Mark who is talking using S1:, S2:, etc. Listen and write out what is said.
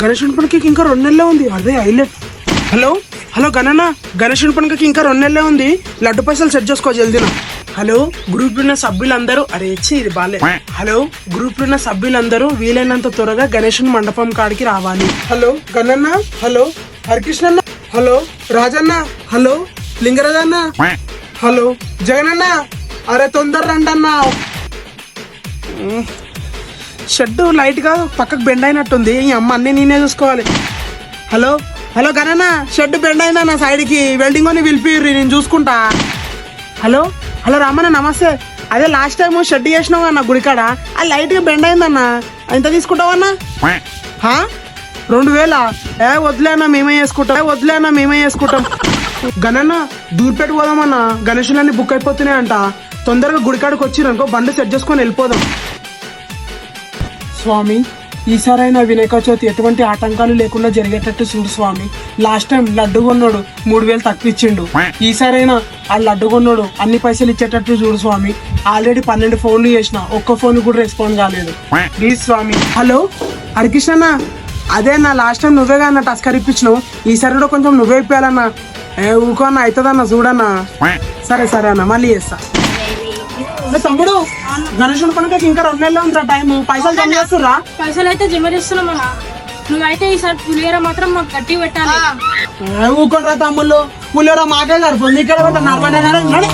S1: గణేశుని పండుగకి ఇంకా 2 నెలలే ఉంది. అదే హైలైట్. హలో హలో గణన్న, గణేశుని పండుగకి ఇంకా 2 నెలలే ఉంది. లడ్డు పైసలు సెట్ చేసుకో జల్దీనా. హలో గ్రూప్ ఉన్న సభ్యులందరూ ఇది బాలే. హలో గ్రూప్ ఉన్న సభ్యులందరూ వీలైనంత త్వరగా గణేశుని మండపం కాడికి రావాలి. హలో గణన్న, హలో హరికృష్ణన్న, హలో రాజన్న, హలో లింగరాజన్న, హలో జగనన్న, అరే తొందర రండి అన్న. షెడ్ లైట్ గా పక్కకు బెండ్ అయినట్టుంది. ఈ అమ్మ అన్ని నేనే చూసుకోవాలి. హలో హలో గణన్న, షెడ్ బెండ్ అయిందా నా సైడ్ కి, వెల్డింగ్ అని పిలిపిర్రి, నేను చూసుకుంటా. హలో హలో రామన్న నమస్తే. అదే లాస్ట్ టైం షెడ్ చేసినావు అన్న గుడికాడ, అది లైట్ గా బెండ్ అయిందన్న, ఎంత తీసుకుంటావన్నా? 2000? వదిలేనా మేమే చేసుకుంటాం. గణన్న దూర్పేట పోదామన్నా, గణేశులన్నీ బుక్ అయిపోతున్నాయి అంట. తొందరగా గుడికాడికి వచ్చిరనుకో బండి సెట్ చేసుకొని వెళ్ళిపోదాం. స్వామి ఈసారైనా వినాయక చవితి ఎటువంటి ఆటంకాలు లేకుండా జరిగేటట్టు చూడు స్వామి. లాస్ట్ టైం లడ్డు కొన్నాడు 3000 తక్కువ ఇచ్చిండు. ఈసారైనా ఆ లడ్డు కొన్నాడు అన్ని పైసలు ఇచ్చేటట్టు చూడు స్వామి. ఆల్రెడీ 12 ఫోన్లు చేసిన, ఒక్క ఫోన్ కూడా రెస్పాండ్ కాలేదు. Please Swamy. హలో హరికృష్ణ, అదే నా లాస్ట్ టైం నువ్వే అన్న టస్కర్ ఇప్పించినావు, ఈసారి కూడా కొంచెం నువ్వే ఇప్పాలన్నా. ఊకో అన్న, అవుతుందన్న చూడన్నా. సరే అన్న, మళ్ళీ చేస్తా. తమ్ముడు గణేశుని పండుగకి ఇంకా 2 నెలలు ఉందిరా టైం, పైసలు జమ చేస్తుర్రా?
S2: పైసలు అయితే జమ చేస్తున్నాం అన్న. నువ్వైతే ఈసారి పులిహోర మాత్రం మాకు గట్టి పెట్టాలి.
S1: ఊకోరా తమ్ముళ్ళు, పులిహోర మాకే సరిపోతుంది. ఇక్కడ 40